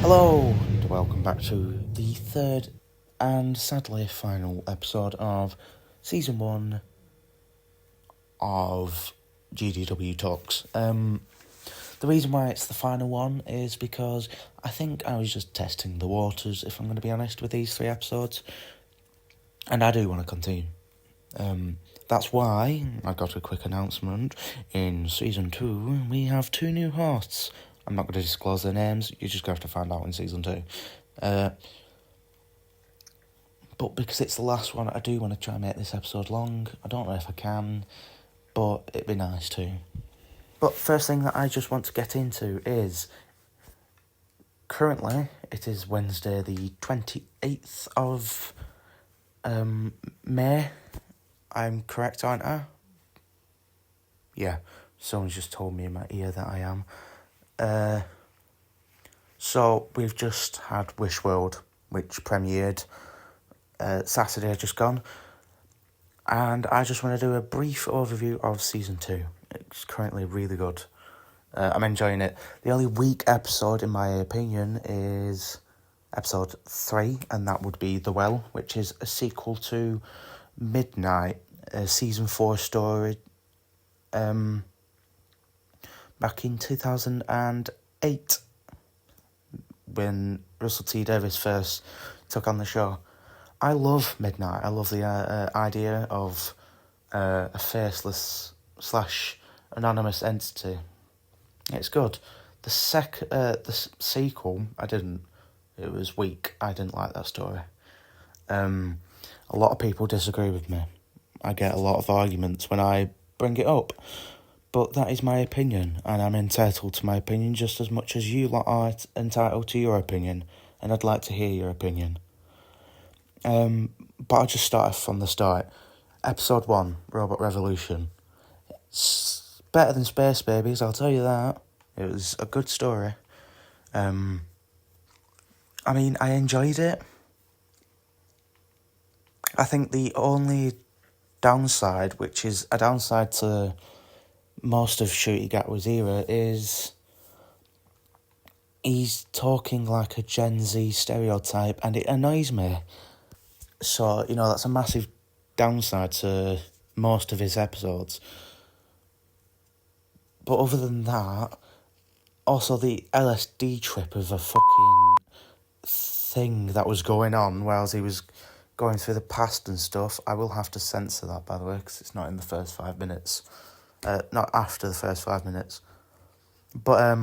Hello, and welcome back to the third and sadly final episode of Season 1 of GDW Talks. The reason why it's the final one is because I think I was just testing the waters, if I'm going to be honest, with these 3 episodes, and I do want to continue. That's why I got a quick announcement. In Season 2, we have 2 new hosts. I'm not going to disclose their names, you're just going to have to find out in Season 2. But because it's the last one, I do want to try and make this episode long. I don't know if I can, but it'd be nice too. But first thing that I just want to get into is, currently, it is Wednesday the 28th of May. I'm correct, aren't I? Yeah, someone's just told me in my ear that I am. So we've just had Wish World, which premiered Saturday just gone, and I just want to do a brief overview of Season 2. It's currently really good. I'm enjoying it. The only weak episode, in my opinion, is episode 3, and that would be The Well, which is a sequel to Midnight, a Season 4 story, back in 2008, when Russell T Davies first took on the show. I love Midnight. I love the idea of a faceless / anonymous entity. It's good. The sequel, I didn't. It was weak. I didn't like that story. A lot of people disagree with me. I get a lot of arguments when I bring it up. But that is my opinion, and I'm entitled to my opinion just as much as you lot are entitled to your opinion, and I'd like to hear your opinion. But I'll just start off from the start. Episode 1, Robot Revolution. It's better than Space Babies, I'll tell you that. It was a good story. I mean, I enjoyed it. I think the only downside, which is a downside to most of Ncuti Gatwa's era, is he's talking like a Gen Z stereotype, and it annoys me. So, that's a massive downside to most of his episodes. But other than that, also the LSD trip of a fucking thing that was going on whilst he was going through the past and stuff. I will have to censor that, by the way, because it's not in the first 5 minutes. Not after the first 5 minutes. But,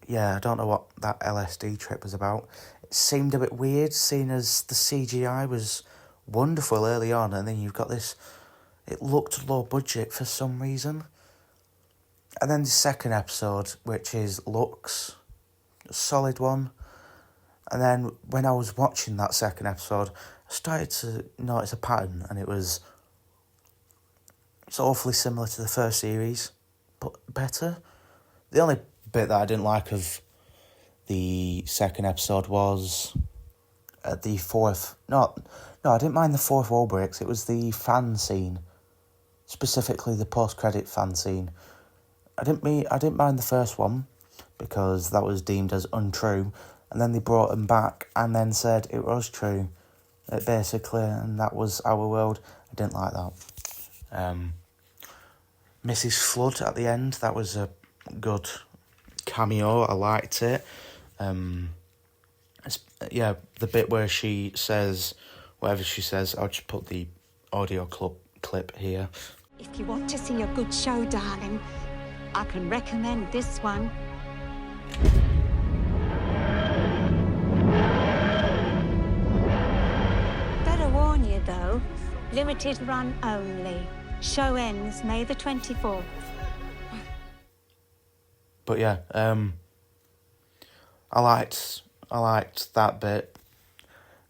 yeah, I don't know what that LSD trip was about. It seemed a bit weird, seeing as the CGI was wonderful early on, and then you've got this, it looked low budget for some reason. And then the second episode, which is Lux, a solid one. And then when I was watching that second episode, I started to notice a pattern, and it's awfully similar to the first series, but better. The only bit that I didn't like of the second episode was I didn't mind the fourth wall breaks. It was the fan scene. specifically the post-credit fan scene. I didn't mind the first one because that was deemed as untrue, and then they brought them back and then said it was true, basically, and that was our world. I didn't like that. Mrs. Flood at the end, that was a good cameo. I liked it. The bit where she says whatever she says, I'll just put the audio clip here. If you want to see a good show, darling, I can recommend this one. Better warn you, though. Limited run only. Show ends May the 24th. But yeah, I liked that bit.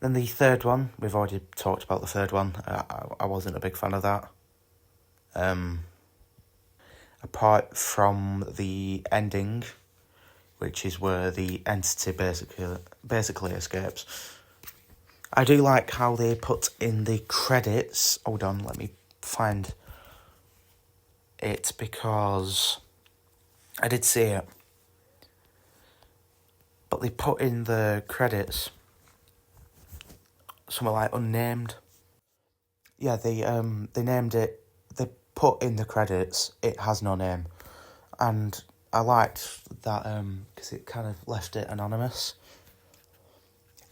Then the third one, we've already talked about the third one. I wasn't a big fan of that. Apart from the ending, which is where the entity basically escapes. I do like how they put in the credits. Hold on, let me find it because I did see it. But they put in the credits something like unnamed. Yeah, they named it. They put in the credits, it has no name, and I liked that because it kind of left it anonymous.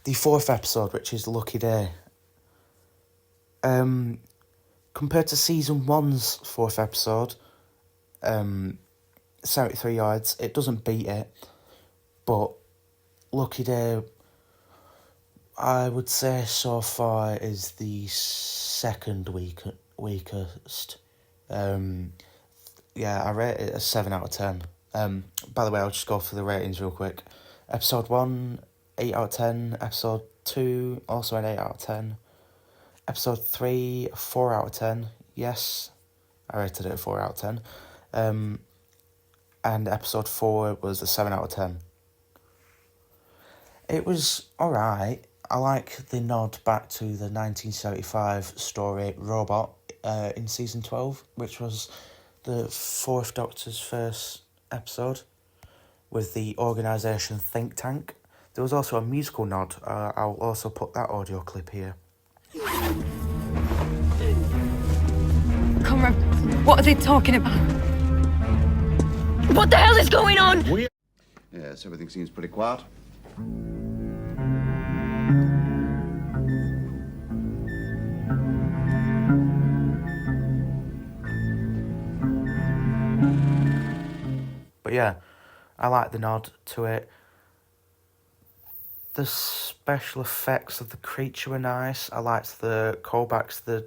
The fourth episode, which is Lucky Day, compared to season 1's fourth episode, 73 yards, it doesn't beat it, but Lucky Day, I would say so far, is the second weakest. I rate it a 7 out of 10. By the way, I'll just go for the ratings real quick. Episode 1, 8 out of 10. Episode 2, also an 8 out of 10. Episode 3, 4 out of 10. Yes, I rated it a 4 out of 10. And episode 4 was a 7 out of 10. It was alright. I like the nod back to the 1975 story Robot in season 12, which was the fourth Doctor's first episode with the organisation Think Tank. There was also a musical nod. I'll also put that audio clip here. Conrad, what are they talking about? What the hell is going on? Yes, everything seems pretty quiet. But yeah, I like the nod to it. The special effects of the creature were nice. I liked the callbacks to the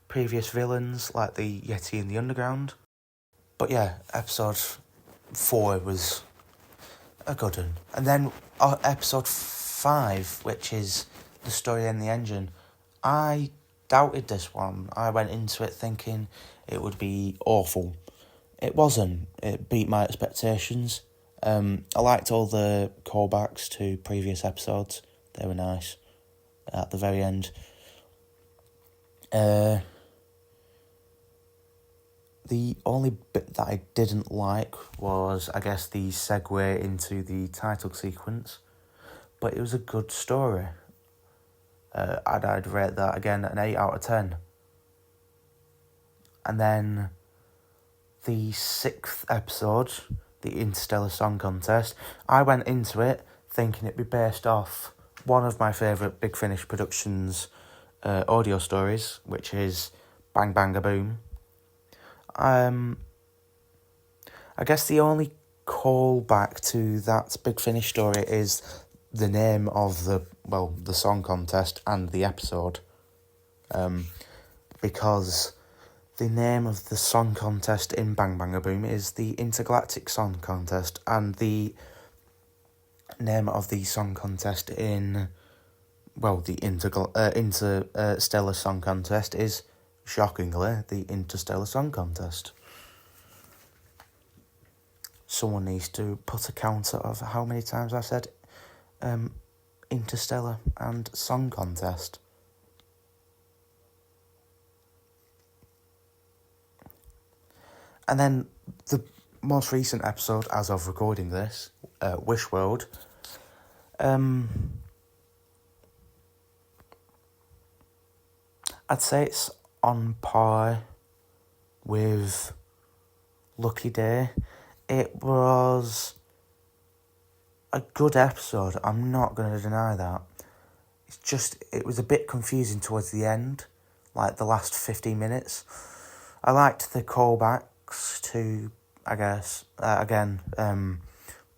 previous villains, like the Yeti in the Underground. But yeah, episode 4 was a good one. And then episode 5, which is The Story in the Engine, I doubted this one. I went into it thinking it would be awful. It wasn't. It beat my expectations. I liked all the callbacks to previous episodes. They were nice at the very end. The only bit that I didn't like was, I guess, the segue into the title sequence. But it was a good story. I'd rate that, again, an 8 out of 10. And then the 6th episode, the Interstellar Song Contest, I went into it thinking it'd be based off one of my favourite Big Finish Productions audio stories, which is Bang Bang a Boom. I guess the only callback to that Big Finish story is the name of the song contest and the episode. Because the name of the song contest in Bang Bang a Boom is the Intergalactic Song Contest, and the name of the song contest in, the Interstellar Song Contest is, shockingly, the Interstellar Song Contest. Someone needs to put a counter of how many times I've said Interstellar and Song Contest. And then the most recent episode, as of recording this, Wish World, I'd say it's on par with Lucky Day. It was a good episode, I'm not going to deny that. It's just, it was a bit confusing towards the end, like the last 15 minutes. I liked the callbacks to, I guess,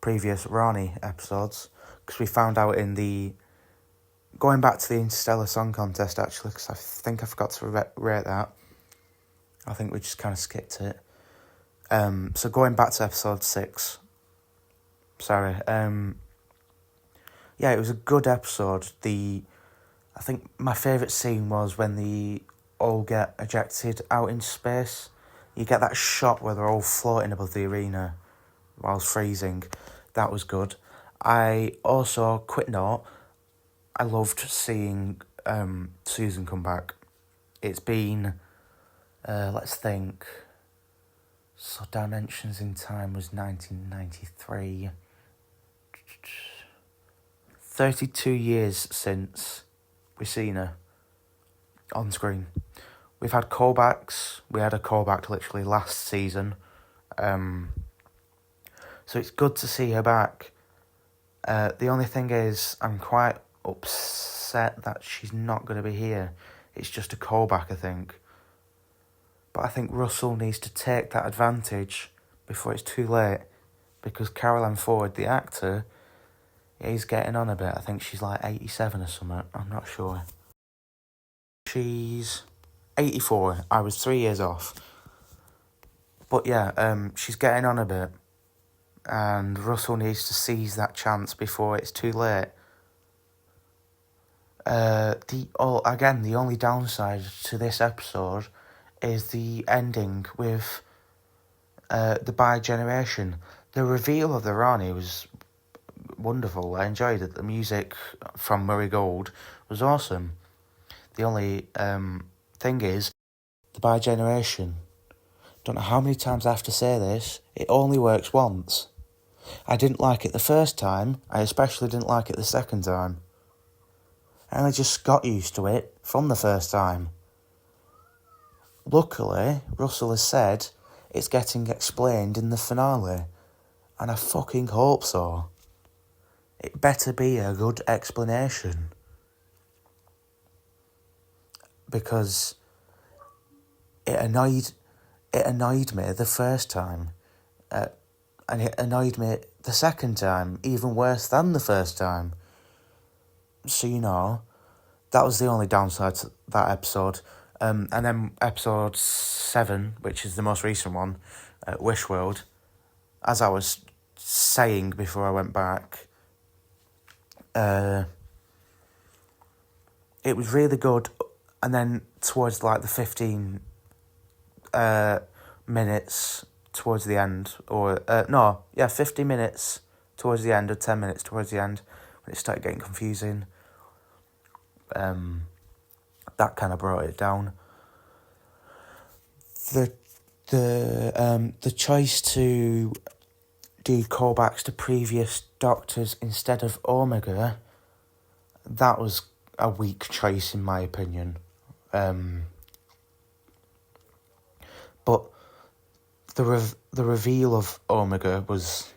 previous Ronnie episodes, because we found out in the, going back to the Interstellar Song Contest actually, because I think I forgot to rate that. I think we just kind of skipped it. So going back to episode 6, yeah, it was a good episode. I think my favourite scene was when they all get ejected out into space. You get that shot where they're all floating above the arena whilst freezing. That was good. I also, quick note, I loved seeing Susan come back. It's been, let's think, so Dimensions in Time was 1993. 32 years since we've seen her on screen. We've had callbacks. We had a callback literally last season. So it's good to see her back. The only thing is, I'm quite upset that she's not going to be here. It's just a callback, I think. But I think Russell needs to take that advantage before it's too late. Because Caroline Ford, the actor, he's getting on a bit. I think she's like 87 or something. I'm not sure. She's 84. I was 3 years off. But yeah, she's getting on a bit. And Russell needs to seize that chance before it's too late. The only downside to this episode is the ending with the bi-generation. The reveal of the Rani was wonderful. I enjoyed it. The music from Murray Gold was awesome. The only thing is, the bi-generation, don't know how many times I have to say this, it only works once. I didn't like it the first time, I especially didn't like it the second time. And I just got used to it from the first time. Luckily, Russell has said it's getting explained in the finale, and I fucking hope so. It better be a good explanation. Because it annoyed me the first time, and it annoyed me the second time, even worse than the first time. So, you know, that was the only downside to that episode. And then episode 7, which is the most recent one, Wish World, as I was saying before I went back, it was really good. And then towards like the 15 minutes towards the end, 50 minutes towards the end, or 10 minutes towards the end, when it started getting confusing, that kind of brought it down. The choice to do callbacks to previous Doctors instead of Omega, that was a weak choice in my opinion. But the reveal of Omega was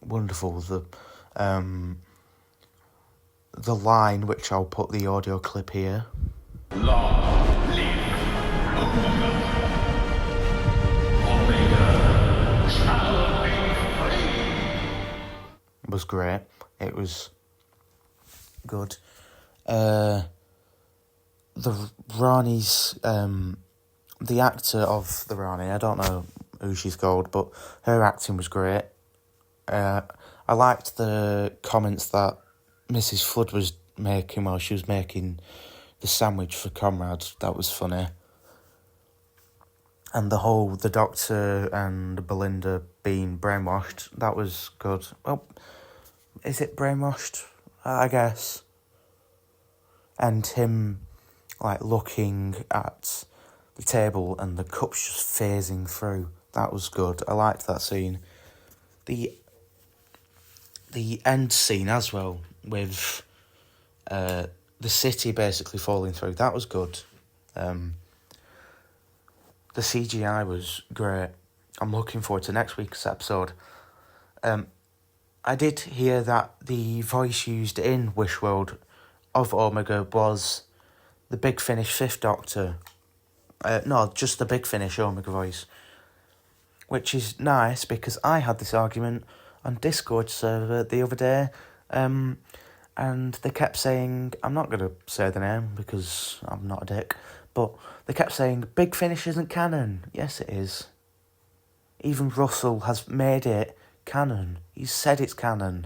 wonderful. The line, which I'll put the audio clip here. Long live Omega. Omega shall be free. Was great. It was good. The Rani's, the actor of the Rani, I don't know who she's called, but her acting was great. I liked the comments that Mrs. Flood was making while she was making the sandwich for Conrad. That was funny. And the Doctor and Belinda being brainwashed, that was good. Well, is it brainwashed? I guess. And him, like, looking at the table and the cups just phasing through. That was good. I liked that scene. The end scene as well, with the city basically falling through, that was good. The CGI was great. I'm looking forward to next week's episode. I did hear that the voice used in Wishworld of Omega was the Big Finish 5th Doctor. No, just the Big Finish Omega voice. Which is nice, because I had this argument on Discord server the other day, and they kept saying, I'm not going to say the name because I'm not a dick, but they kept saying, Big Finish isn't canon. Yes, it is. Even Russell has made it canon. He's said it's canon.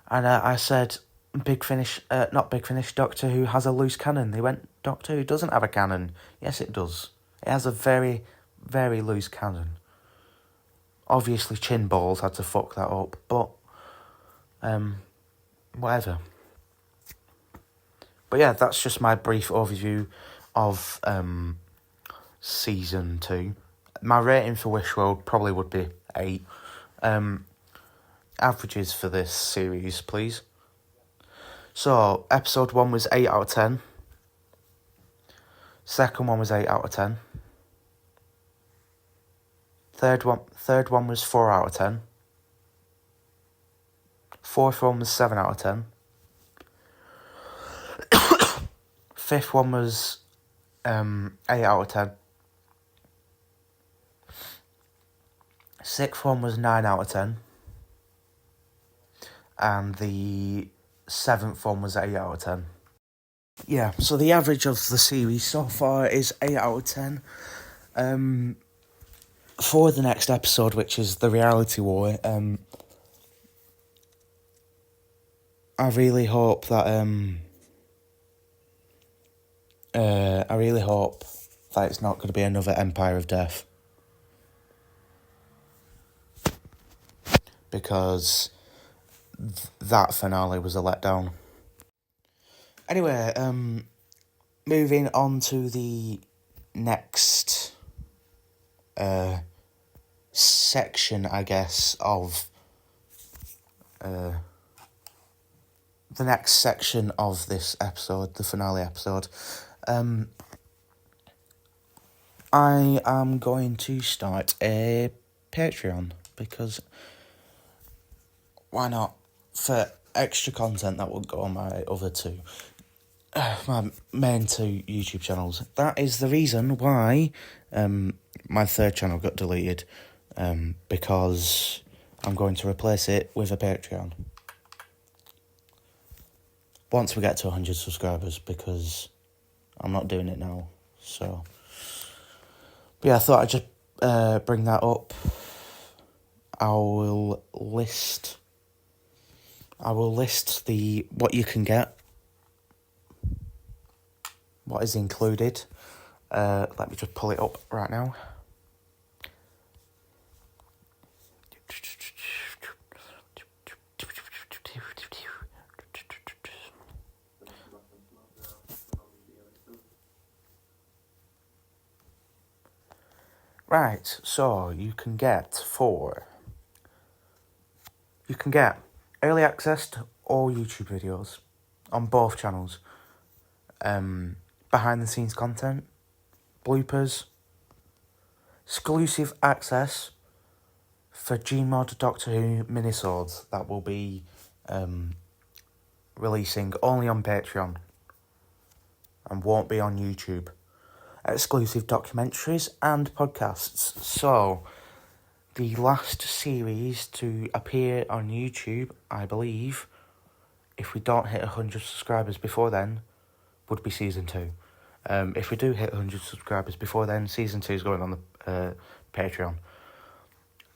And I said, Big Finish, not Big Finish, Doctor Who has a loose canon. They went, Doctor Who doesn't have a canon. Yes, it does. It has a very, very loose canon. Obviously, Chin Balls had to fuck that up, but whatever. But yeah, that's just my brief overview of season 2. My rating for Wishworld probably would be 8. Averages for this series, please. So, episode 1 was 8 out of 10. Second one was 8 out of 10. Third one was 4 out of 10. Fourth one was 7 out of 10. Fifth one was 8 out of 10. Sixth one was 9 out of 10. And the seventh one was 8 out of 10. Yeah, so the average of the series so far is 8 out of 10. For the next episode, which is the reality war, I really hope that it's not going to be another Empire of Death, because that finale was a letdown. Anyway, moving on to the next section, I guess, of the next section of this episode, the finale episode. I am going to start a Patreon, because why not? For extra content that will go on my other two, my main 2 YouTube channels. That is the reason why my third channel got deleted, because I'm going to replace it with a Patreon once we get to 100 subscribers, because I'm not doing it now. So, but yeah, I thought I'd just bring that up. I will list the what you can get, what is included. Let me just pull it up right now. Right, so you can get early access to all YouTube videos on both channels, behind the scenes content, bloopers, exclusive access for Gmod Doctor Who minisodes that will be releasing only on Patreon and won't be on YouTube. Exclusive documentaries and podcasts. So, the last series to appear on YouTube, I believe, if we don't hit 100 subscribers before then, would be Season 2. If we do hit 100 subscribers before then, Season 2 is going on the Patreon.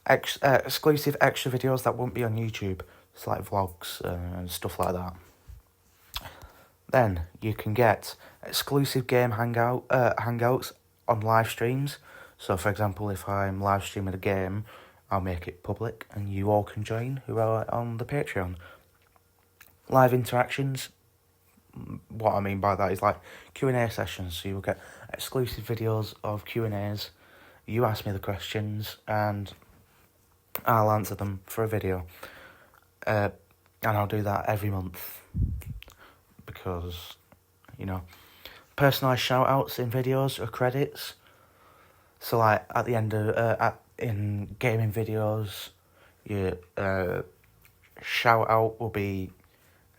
Exclusive extra videos that won't be on YouTube. It's like vlogs and stuff like that. Then you can get exclusive game hangouts on live streams. So, for example, if I'm live streaming a game, I'll make it public and you all can join who are on the Patreon. Live interactions, what I mean by that is like Q&A sessions. So you'll get exclusive videos of Q&As. You ask me the questions and I'll answer them for a video. And I'll do that every month because, personalised shout-outs in videos or credits. So like at the end of, in gaming videos, your shout-out will be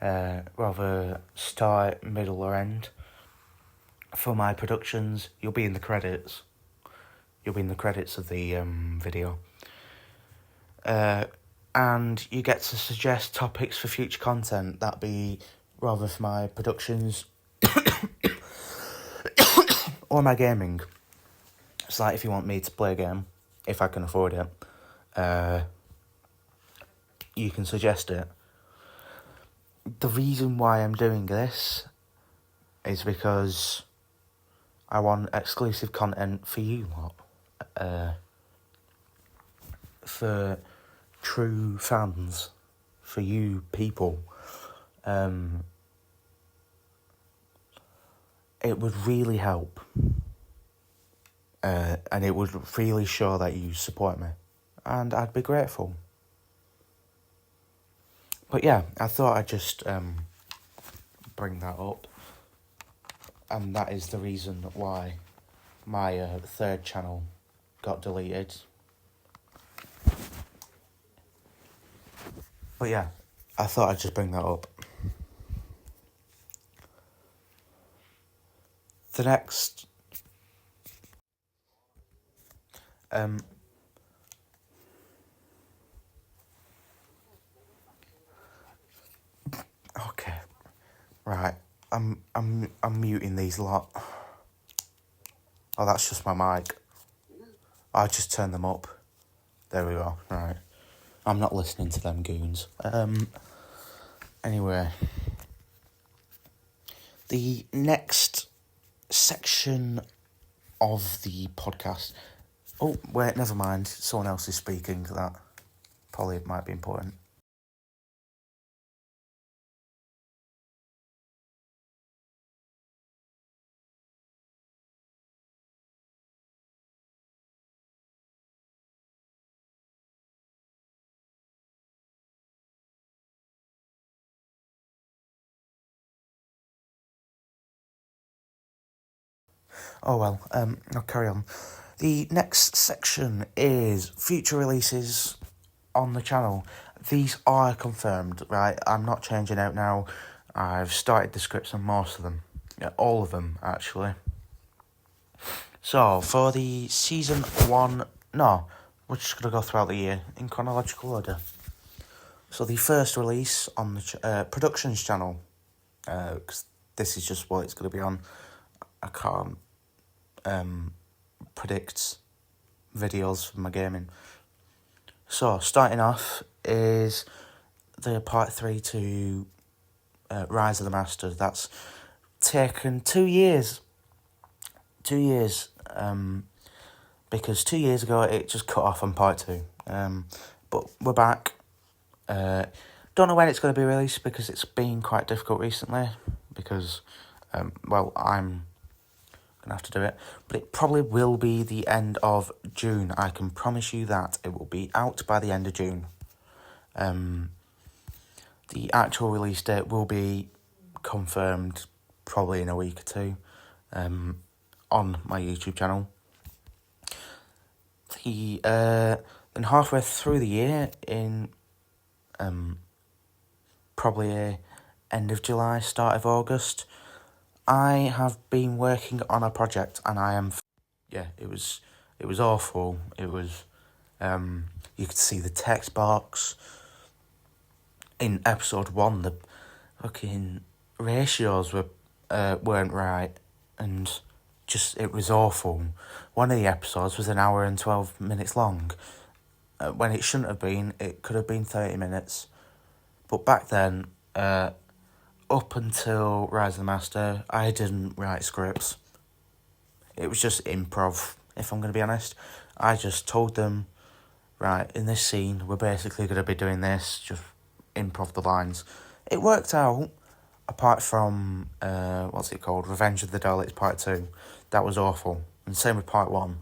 rather start, middle or end. For my productions, you'll be in the credits. You'll be in the credits of the video. And you get to suggest topics for future content. That'd be rather for my productions or my gaming. It's like if you want me to play a game, if I can afford it, you can suggest it. The reason why I'm doing this is because I want exclusive content for you lot. For true fans, for you people. It would really help. And it would really show that you support me. And I'd be grateful. But yeah, I thought I'd just bring that up. And that is the reason why my third channel got deleted. But yeah, I thought I'd just bring that up. The next... Okay. Right. I'm muting these lot. Oh, that's just my mic. I just turned them up. There we go. Right. I'm not listening to them goons. Anyway. The next section of the podcast... Oh, wait, never mind. Someone else is speaking. That probably might be important. Oh well, I'll carry on. The next section is future releases on the channel. These are confirmed, right? I'm not changing out now. I've started the scripts on most of them. Yeah, all of them, actually. So, for the season 1... No, we're just going to go throughout the year in chronological order. So, the first release on the Productions channel, because this is just what it's going to be on. I can't predict videos for my gaming. So, starting off is the part 3 to Rise of the Master. That's taken 2 years. 2 years. Because 2 years ago it just cut off on part 2. But we're back. Don't know when it's going to be released because it's been quite difficult recently. Because, I'm going to have to do it. But it probably will be the end of June. I can promise you that. It will be out by the end of June. The actual release date will be confirmed probably in a week or two on my YouTube channel. Then halfway through the year, in probably end of July, start of August, I have been working on a project, and I am... Yeah, it was awful. It was... you could see the text box. In episode 1, the fucking ratios weren't right, and just, it was awful. One of the episodes was 1 hour and 12 minutes long. When it shouldn't have been, it could have been 30 minutes. But back then, up until Rise of the Master, I didn't write scripts. It was just improv, if I'm going to be honest. I just told them, right, in this scene, we're basically going to be doing this, just improv the lines. It worked out, apart from, what's it called, Revenge of the Daleks Part 2, that was awful. And same with Part 1.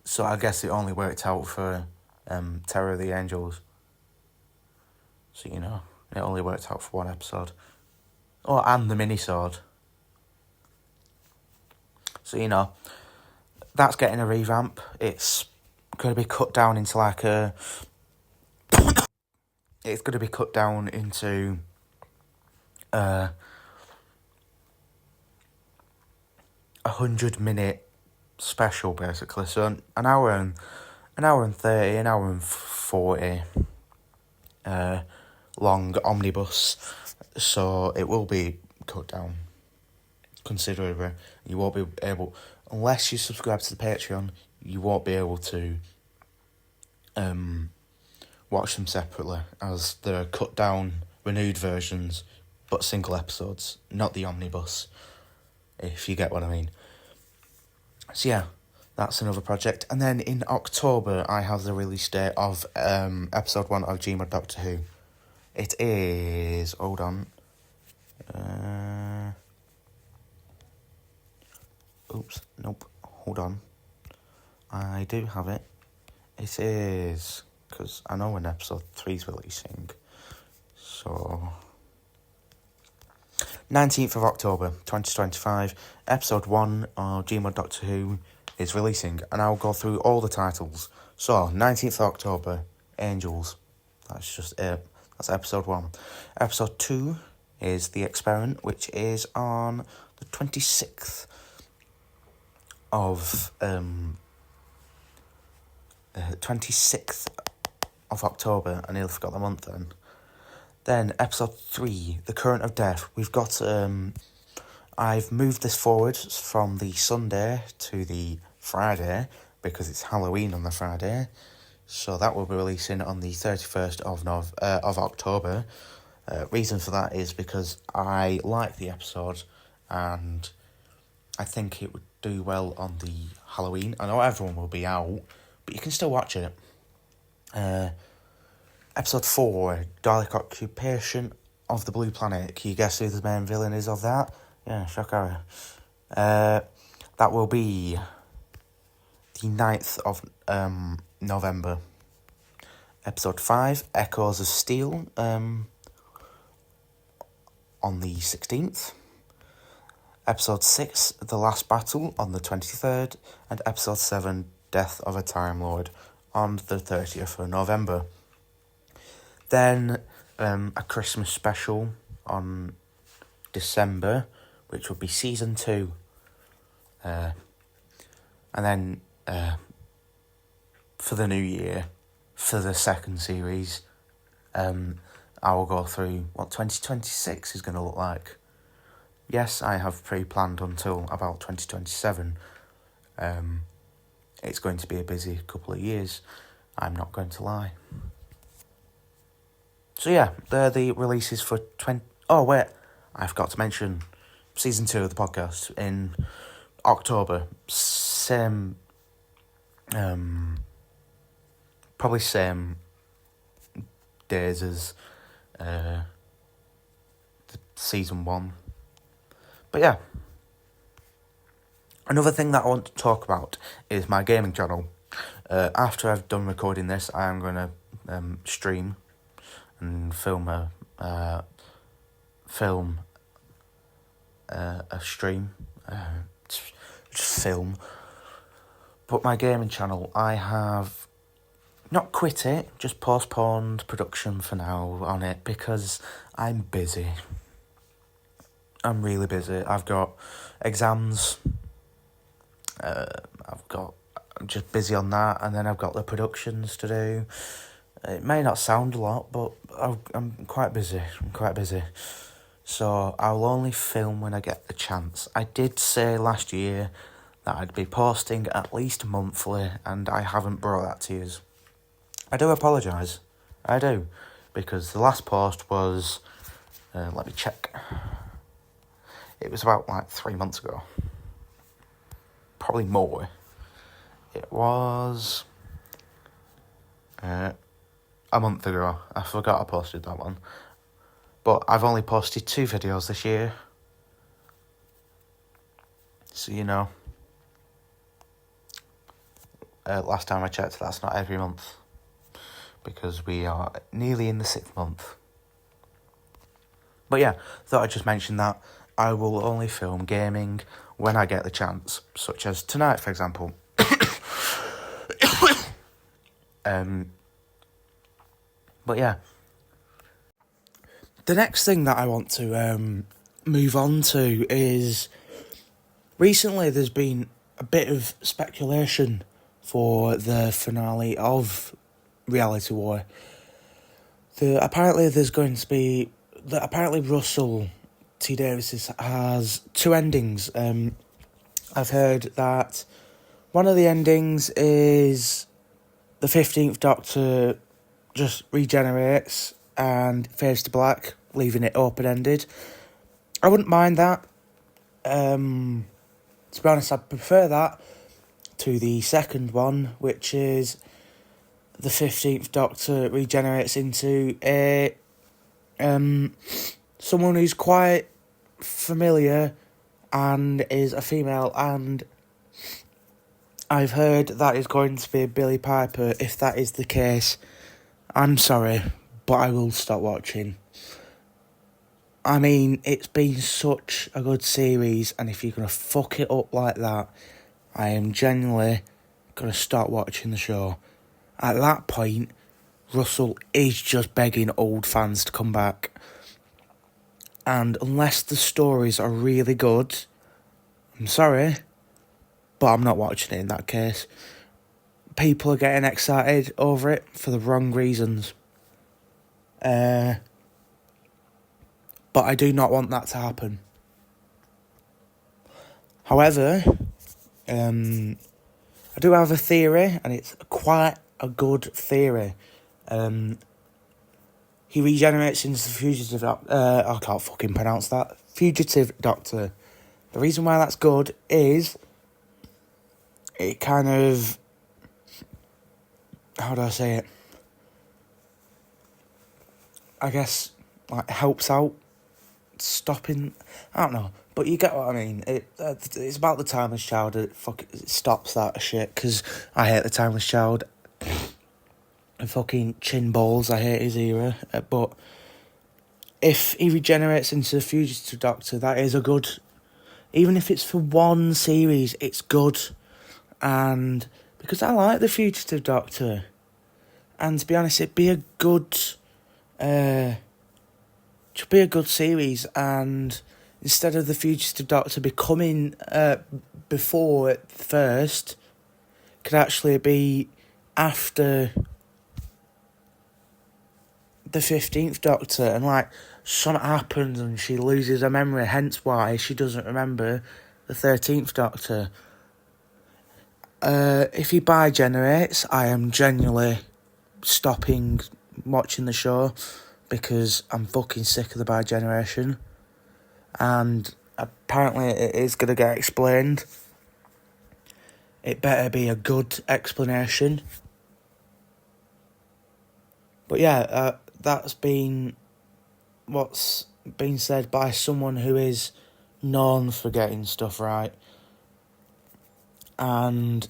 So I guess it only worked out for Terror of the Angels. So, you know, it only worked out for one episode. Oh, and the mini-sword. So, you know, that's getting a revamp. It's going to be cut down into like a... it's going to be cut down into... a 100-minute special, basically. So an hour and 30, an hour and 40 long omnibus. So it will be cut down considerably. You won't be able, unless you subscribe to the Patreon, you won't be able to watch them separately, as they're cut down, renewed versions, but single episodes, not the omnibus, if you get what I mean. So yeah, that's another project. And then in October, I have the release date of episode 1 of GDW Doctor Who. It is... hold on. Oops, nope, hold on. I do have it. It is... because I know when episode 3 is releasing. So... 19th of October 2025, episode 1 of GDW Doctor Who is releasing, and I'll go through all the titles. So, 19th of October, Angels. That's just it. That's episode 1. Episode 2 is The Experiment, which is on the 26th of 26th of October. I nearly forgot the month then. Then episode 3, The Current of Death. We've got I've moved this forward from the Sunday to the Friday because it's Halloween on the Friday. So that will be releasing on the 31st of October. Reason for that is because I like the episode and I think it would do well on the Halloween. I know everyone will be out, but you can still watch it. Episode 4, Dalek Occupation of the Blue Planet. Can you guess who the main villain is of that? Yeah, shocker. That will be the 9th of November. Episode 5, Echoes of Steel, on the 16th. Episode 6, The Last Battle, on the 23rd. And Episode 7, Death of a Time Lord, on the 30th of November. Then a Christmas special on December, which will be season 2. And then for the new year, for the second series, I will go through what 2026 is going to look like. Yes, I have pre-planned until about 2027. It's going to be a busy couple of years. I'm not going to lie. So yeah, they're the releases for 20... Oh, wait, I forgot to mention season 2 of the podcast in October. Same... probably same days as the season 1. But yeah. Another thing that I want to talk about is my gaming channel. After I've done recording this, I am going to stream and film a stream, just film. But my gaming channel, I have not quit it, just postponed production for now on it because I'm busy. I'm really busy. I've got exams. I'm just busy on that, and then I've got the productions to do. It may not sound a lot, but I'm quite busy. So I'll only film when I get the chance. I did say last year that I'd be posting at least monthly, and I haven't brought that to you. I do apologise. I do. Because the last post was... let me check. It was about 3 months ago. Probably more. It was... a month ago. I forgot I posted that one. But I've only posted 2 videos this year. So, you know. Last time I checked, that's not every month. Because we are nearly in the 6th month. But yeah, thought I'd just mention that. I will only film gaming when I get the chance. Such as tonight, for example. But yeah. The next thing that I want to move on to is... Recently there's been a bit of speculation for the finale of Reality War. Apparently Russell T Davies has 2 endings. I've heard that one of the endings is the 15th Doctor just regenerates and fades to black, leaving it open-ended. I wouldn't mind that. To be honest, I prefer that to the second one, which is the 15th Doctor regenerates into a someone who's quite familiar and is a female, and I've heard that is going to be Billie Piper. If that is the case, I'm sorry, but I will stop watching. I mean, it's been such a good series, and if you're going to fuck it up like that, I am genuinely going to stop watching the show. At that point, Russell is just begging old fans to come back. And unless the stories are really good, I'm sorry, but I'm not watching it in that case. People are getting excited over it for the wrong reasons. But I do not want that to happen. However, I do have a theory, and it's quite a good theory. He regenerates into the fugitive... I can't fucking pronounce that. Fugitive Doctor. The reason why that's good is... it kind of... how do I say it? I guess, like, helps out stopping... I don't know. But you get what I mean. It's about the Timeless Child. It stops that shit, because I hate the Timeless Child. And fucking chin balls, I hate his era. But if he regenerates into the Fugitive Doctor, that is a good... even if it's for one series, it's good. And because I like the Fugitive Doctor. And to be honest, it'd be a good... should be a good series. And instead of the Fugitive Doctor becoming before it first, could actually be after the 15th Doctor, and like something happens and she loses her memory, hence why she doesn't remember the 13th Doctor. If he bi-generates, I am genuinely stopping watching the show, because I'm fucking sick of the bi-generation, and apparently it is going to get explained. It better be a good explanation. But yeah, that's been what's been said by someone who is known for getting stuff right. And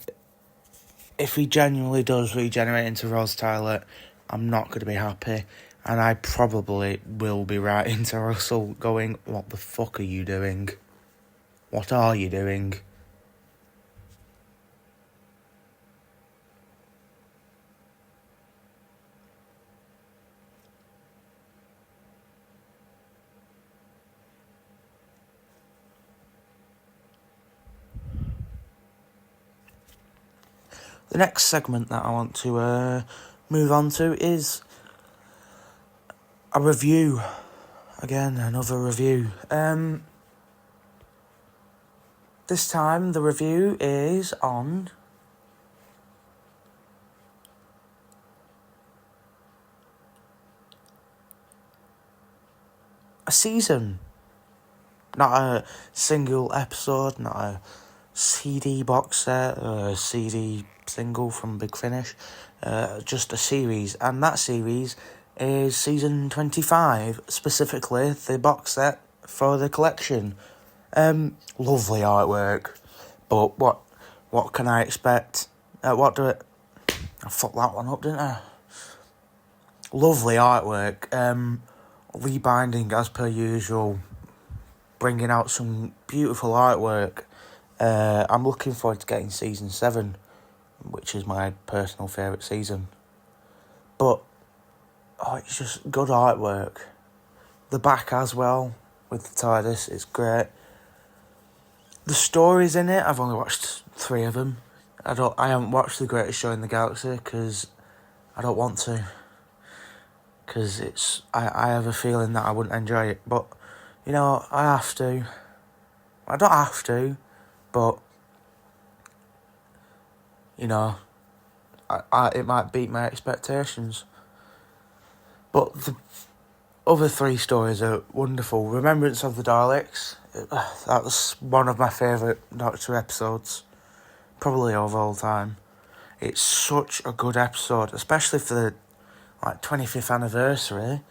if he genuinely does regenerate into Rose Tyler, I'm not going to be happy. And I probably will be writing to Russell going, what the fuck are you doing? What are you doing? The next segment that I want to move on to is a review. Again, another review. This time the review is on a season. Not a single episode, not a CD box set, or a CD single from Big Finish. Just a series. And that series is season 25, specifically the box set for the collection. Lovely artwork, but what can I expect? I fucked that one up, didn't I? Lovely artwork, rebinding as per usual, bringing out some beautiful artwork. I'm looking forward to getting season 7, which is my personal favourite season. But, it's just good artwork. The back as well, with the TARDIS, it's great. The stories in it, I've only watched 3 of them. I haven't watched The Greatest Show in the Galaxy, because I don't want to. Because I have a feeling that I wouldn't enjoy it. But, I have to. I don't have to, but, it might beat my expectations. But the other 3 stories are wonderful. Remembrance of the Daleks. That was one of my favourite Doctor episodes, probably of all time. It's such a good episode, especially for the 25th anniversary.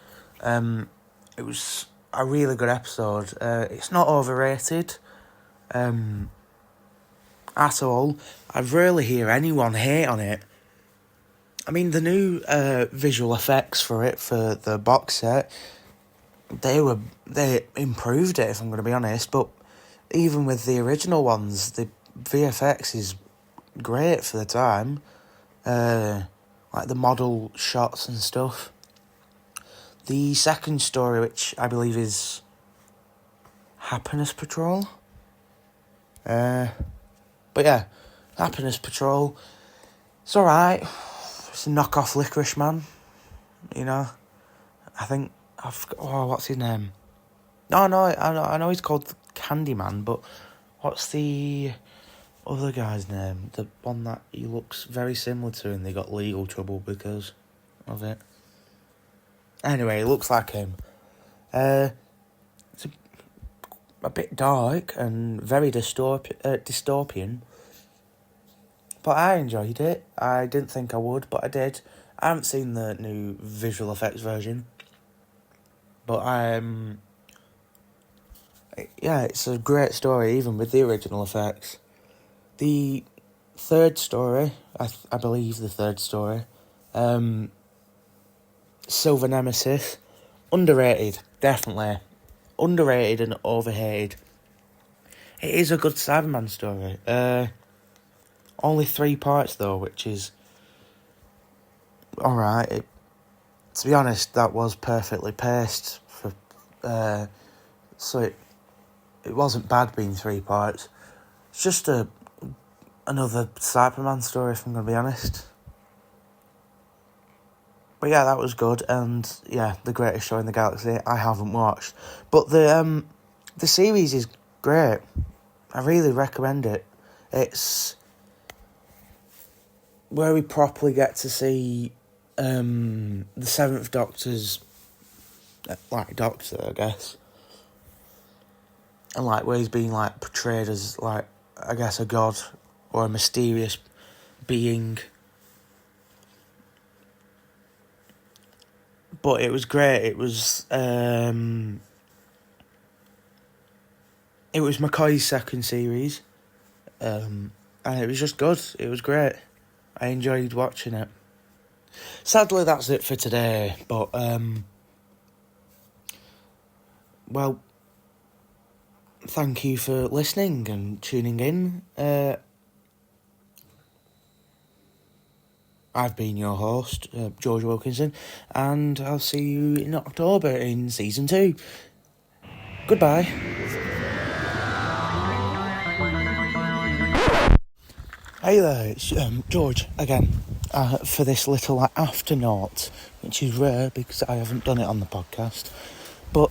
It was a really good episode. It's not overrated at all. I rarely hear anyone hate on it. I mean, the new visual effects for it, for the box set, they improved it, if I'm going to be honest, but even with the original ones, the VFX is great for the time, like the model shots and stuff. The second story, which I believe is Happiness Patrol, but yeah, Happiness Patrol, it's alright. It's a knockoff Licorice Man, I think what's his name? I know he's called Candyman, but what's the other guy's name? The one that he looks very similar to, and they got legal trouble because of it. Anyway, it looks like him. It's a bit dark and very dystopian. But I enjoyed it. I didn't think I would, but I did. I haven't seen the new visual effects version. But it's a great story, even with the original effects. The third story, I believe the third story, Silver Nemesis, underrated, definitely. Underrated and overhated. It is a good Cyberman story. Only 3 parts though, which is alright. To be honest, that was perfectly paced for so it wasn't bad being 3 parts. It's just another Cyberman story, if I'm gonna be honest. But yeah, that was good, and yeah, The Greatest Show in the Galaxy I haven't watched. But the series is great. I really recommend it. It's where we properly get to see the 7th Doctor's Doctor, I guess. And where he's being portrayed as I guess a god or a mysterious being. But it was great. It was McCoy's second series. And it was just good. It was great. I enjoyed watching it. Sadly, that's it for today. But, well, thank you for listening and tuning in. I've been your host, George Wilkinson, and I'll see you in October in Season 2. Goodbye. Hey there, it's George again, for this little after note, which is rare because I haven't done it on the podcast, but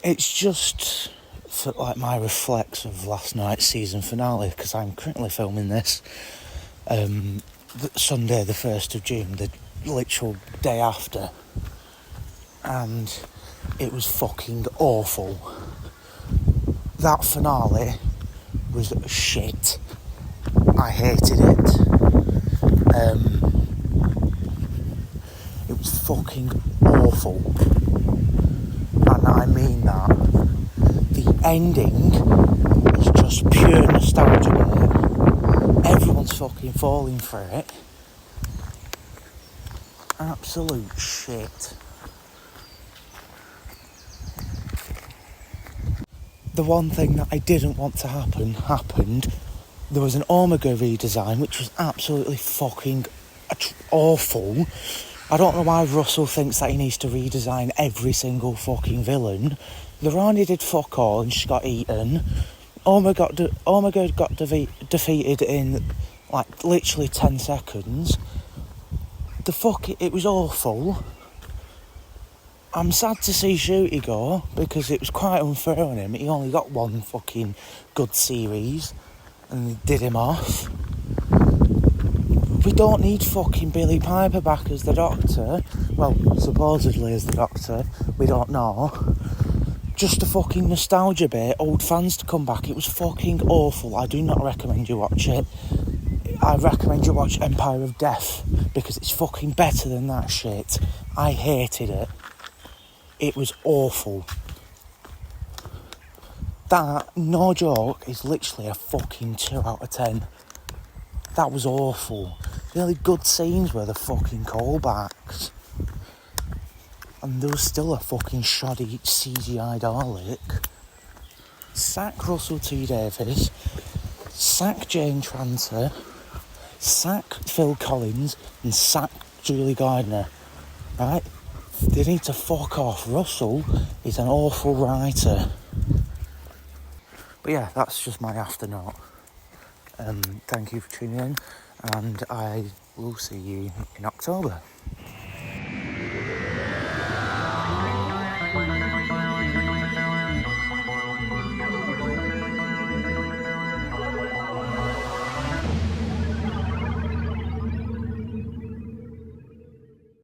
it's just for my reflex of last night's season finale, because I'm currently filming this Sunday the 1st of June, the literal day after, and it was fucking awful. That finale was shit. I hated it. It was fucking awful. And I mean that. The ending is just pure nostalgia, mate. Everyone's fucking falling for it. Absolute shit. The one thing that I didn't want to happen happened. There was an Omega redesign which was absolutely fucking awful. I don't know why Russell thinks that he needs to redesign every single fucking villain. The Rani did fuck all and she got eaten. Omega got defeated in like literally 10 seconds. It was awful. I'm sad to see Shooty go because it was quite unfair on him. He only got one fucking good series and they did him off. We don't need fucking Billy Piper back as the Doctor. Well, supposedly as the Doctor. We don't know. Just a fucking nostalgia bit. Old fans to come back. It was fucking awful. I do not recommend you watch it. I recommend you watch Empire of Death because it's fucking better than that shit. I hated it. It was awful. That, no joke, is literally a fucking 2 out of 10. That was awful. The only good scenes were the fucking callbacks. And there was still a fucking shoddy CGI Dalek. Sack Russell T Davies. Sack Jane Tranter. Sack Phil Collins. And sack Julie Gardner. Right? They need to fuck off. Russell is an awful writer. But yeah, that's just my afternote. Thank you for tuning in, and I will see you in October.